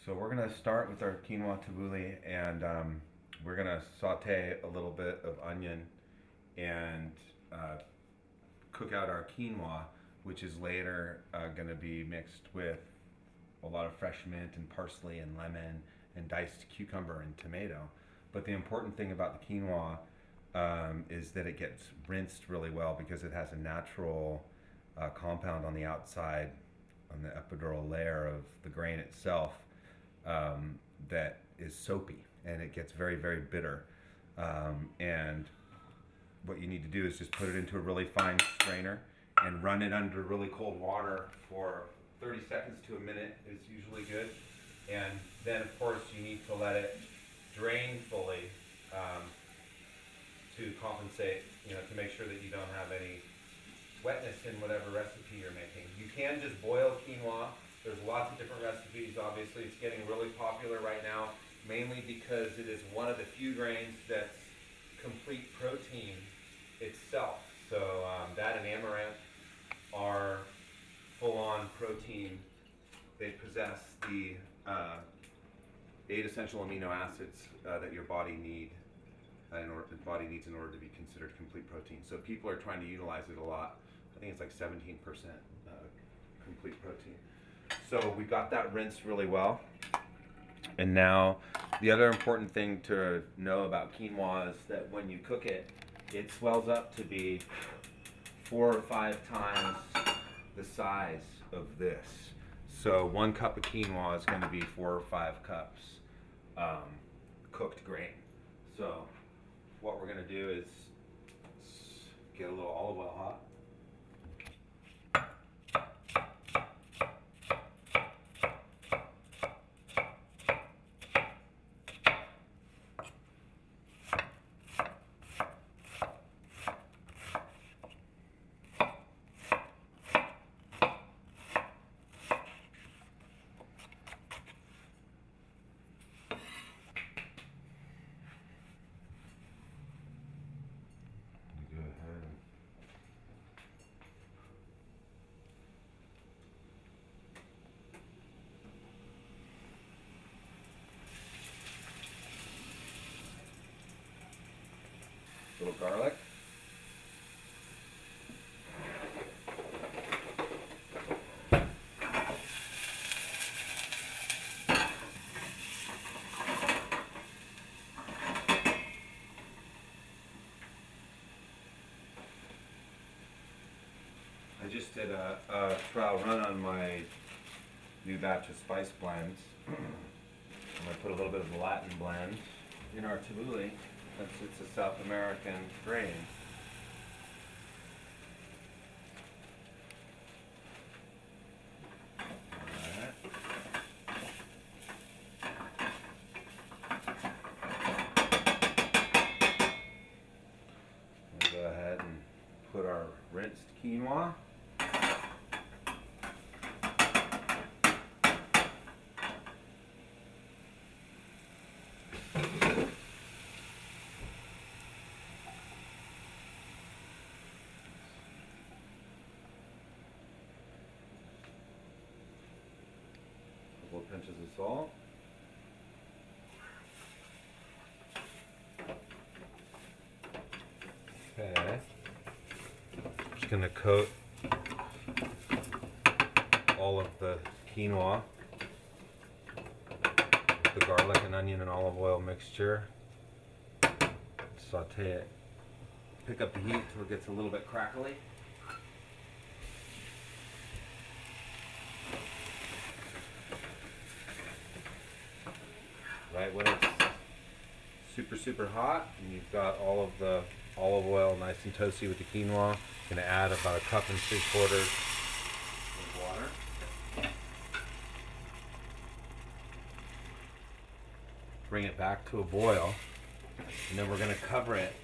So we're gonna start with our quinoa tabouli, and we're gonna saute a little bit of onion and cook out our quinoa, which is later gonna be mixed with a lot of fresh mint and parsley and lemon and diced cucumber and tomato. But the important thing about the quinoa is that it gets rinsed really well because it has a natural compound on the outside, on the epidural layer of the grain itself, that is soapy, and it gets very, very bitter. And what you need to do is just put it into a really fine strainer and run it under really cold water for 30 seconds to a minute is usually good. And then, of course, you need to let it drain fully to compensate, to make sure that you don't have any wetness in whatever recipe you're making. You can just boil quinoa. There's lots of different recipes. Obviously, it's getting really popular right now, mainly because it is one of the few grains that's complete protein itself. So that and amaranth are full-on protein. They possess the 8 essential amino acids that your body needs in order to be considered complete protein. So people are trying to utilize it a lot. I think it's like 17% complete protein. So we got that rinsed really well. And now the other important thing to know about quinoa is that when you cook it, it swells up to be 4 or 5 times the size of this. So 1 cup of quinoa is going to be 4 or 5 cups cooked grain. So what we're going to do is get a little olive oil hot. Little garlic. I just did a trial run on my new batch of spice blends. I'm going to put a little bit of the Latin blend in our tabouli, since it's a South American grain. Alright. We'll go ahead and put our rinsed quinoa. Couple pinches of salt. Okay. Just going to coat all of the quinoa with the garlic and onion and olive oil mixture. Saute it. Pick up the heat till it gets a little bit crackly. Right when it's super, super hot and you've got all of the olive oil nice and toasty with the quinoa, you're going to add about 1 3/4 cups of water. Bring it back to a boil, and then we're going to cover it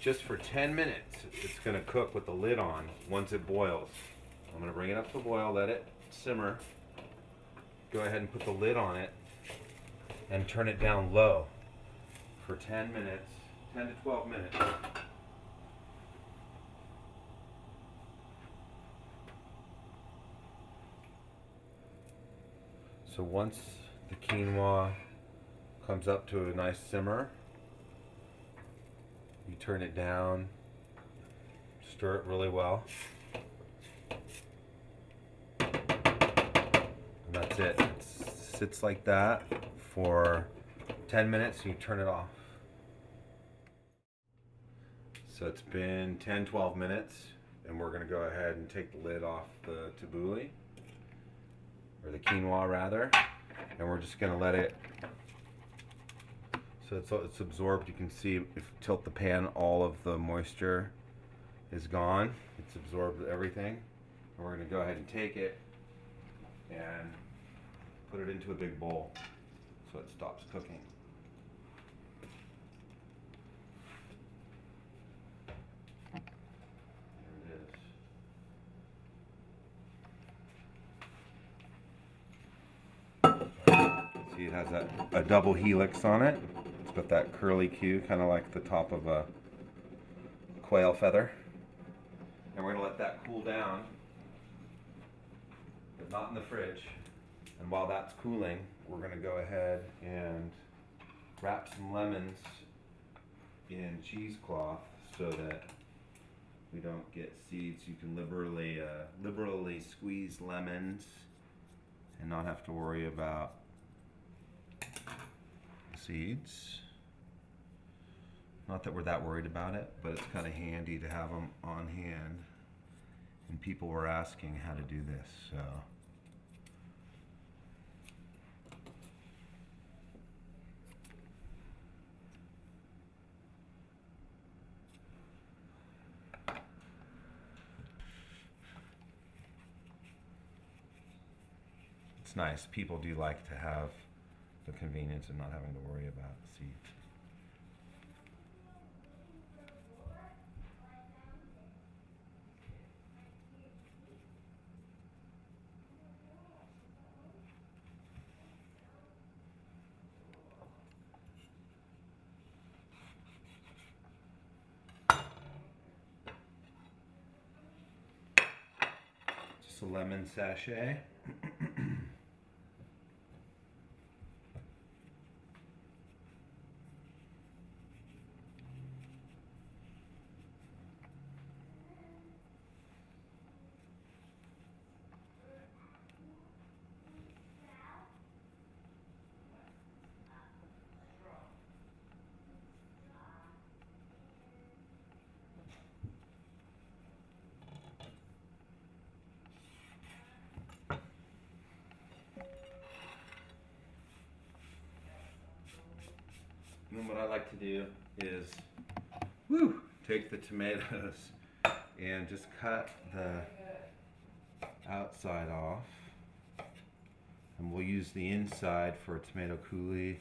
just for 10 minutes. It's going to cook with the lid on once it boils. I'm going to bring it up to a boil, let it simmer. Go ahead and put the lid on it and turn it down low for 10 minutes, 10 to 12 minutes. So once The quinoa comes up to a nice simmer. You turn it down, stir it really well. And that's it. It sits like that for 10 minutes and you turn it off. So it's been 10-12 minutes and we're going to go ahead and take the lid off the tabouli, or the quinoa rather, and we're just going to let it, so it's absorbed. You can see if you tilt the pan, all of the moisture is gone. It's absorbed everything. And we're going to go ahead and take it and put it into a big bowl so it stops cooking. See, it has a double helix on it. It's got that curly Q, kind of like the top of a quail feather. And we're going to let that cool down, but not in the fridge. And while that's cooling, we're going to go ahead and wrap some lemons in cheesecloth so that we don't get seeds. You can liberally squeeze lemons and not have to worry about seeds. Not that we're that worried about it, but it's kind of handy to have them on hand. And people were asking how to do this, so. It's nice. People do like to have the convenience of not having to worry about seeds. Just a lemon sachet. And what I like to do is, take the tomatoes and just cut the outside off. And we'll use the inside for a tomato coulis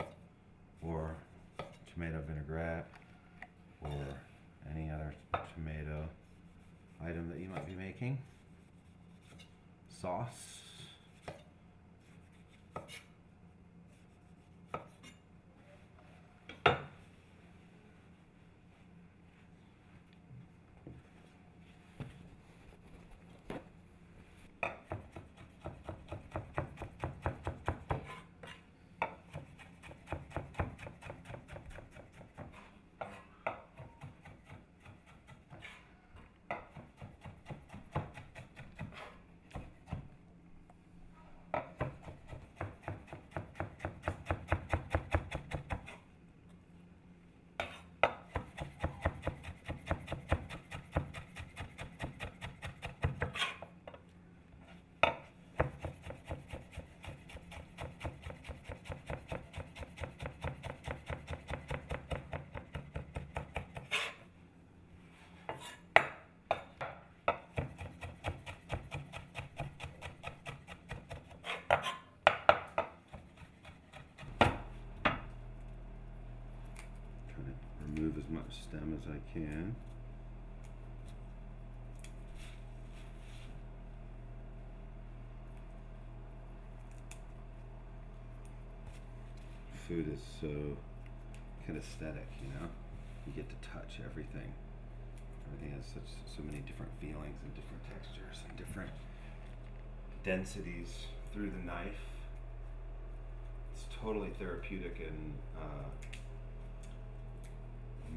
or tomato vinaigrette or any other tomato item that you might be making. Sauce. Remove as much stem as I can. Food is so kinesthetic, you know? You get to touch everything. Everything has so many different feelings and different textures and different densities through the knife. It's totally therapeutic and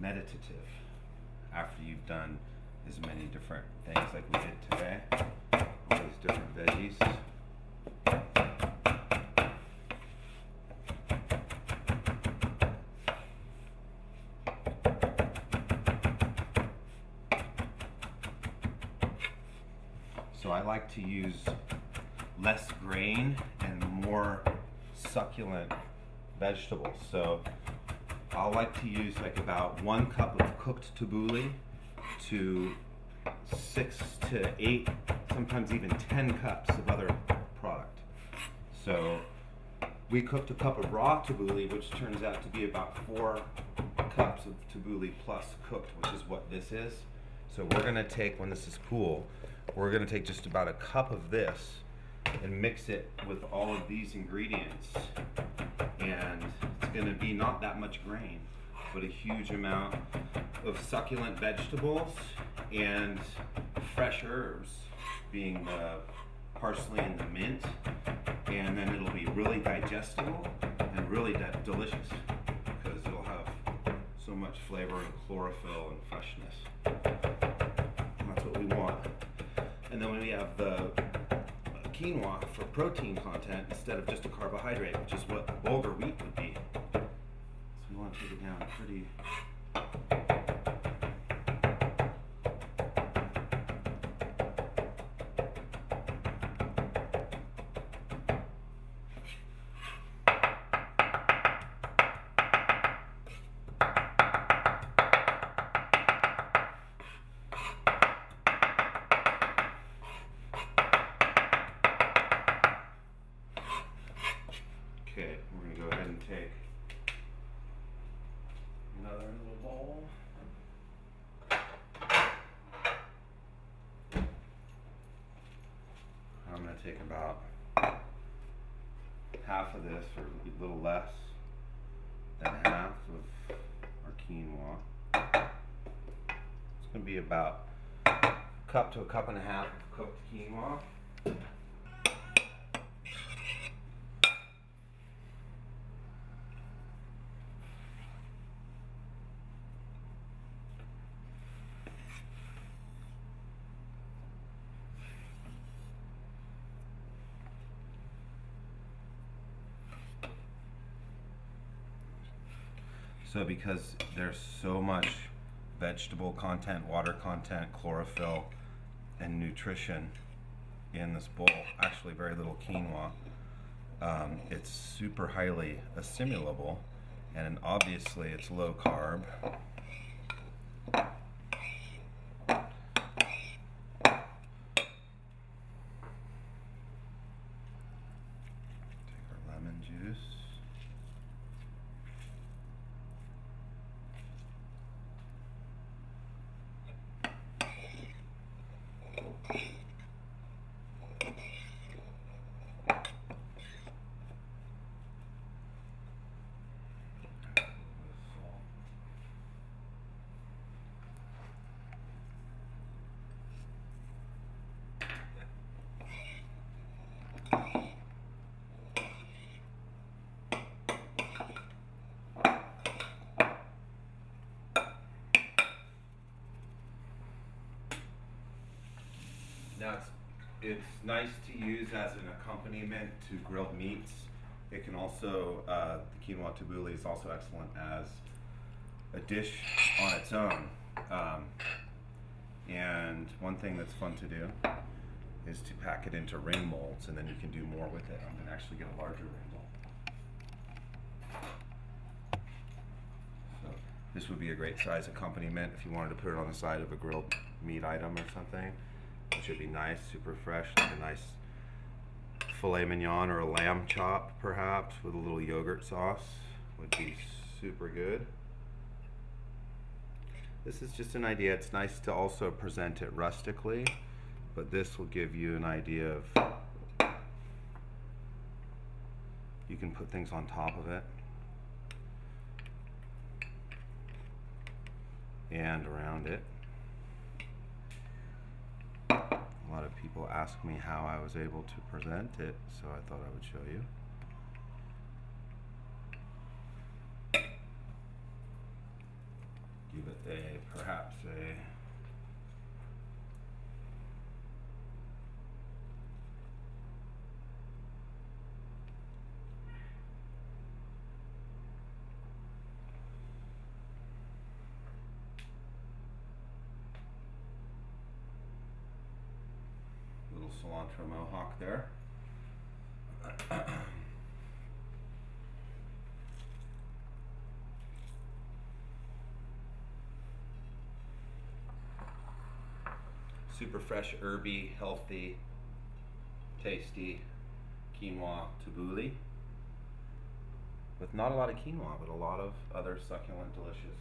meditative after you've done as many different things like we did today. All these different veggies. So I like to use less grain and more succulent vegetables. So I'll like to use like about 1 cup of cooked tabouli to 6 to 8, sometimes even 10 cups of other product. So we cooked a cup of raw tabouli, which turns out to be about 4 cups of tabouli plus cooked, which is what this is. So we're gonna take, when this is cool, we're gonna take just about a cup of this and mix it with all of these ingredients. And it's gonna be not that much grain, but a huge amount of succulent vegetables and fresh herbs, being the parsley and the mint. And then it'll be really digestible and really delicious because it'll have so much flavor and chlorophyll and freshness. And that's what we want. And then we have the quinoa for protein content instead of just a carbohydrate, which is what bulgur wheat would be. So we want to take it down pretty. Okay, we're going to go ahead and take another little bowl. I'm going to take about half of this, or a little less than half of our quinoa. It's going to be about a cup to a cup and a half of cooked quinoa. So because there's so much vegetable content, water content, chlorophyll, and nutrition in this bowl, actually very little quinoa, it's super highly assimilable, and obviously it's low carb. Take our lemon juice. Now it's nice to use as an accompaniment to grilled meats. It can also, the Quinoa Tabouli is also excellent as a dish on its own. And one thing that's fun to do is to pack it into ring molds, and then you can do more with it. I'm gonna actually get a larger ring mold. So this would be a great size accompaniment if you wanted to put it on the side of a grilled meat item or something. It should be nice, super fresh, like a nice filet mignon or a lamb chop, perhaps, with a little yogurt sauce. Would be super good. This is just an idea. It's nice to also present it rustically, but this will give you an idea of, you can put things on top of it and around it. A lot of people ask me how I was able to present it, so I thought I would show you. perhaps a little cilantro mohawk there. Super fresh, herby, healthy, tasty quinoa tabouli with not a lot of quinoa, but a lot of other succulent, delicious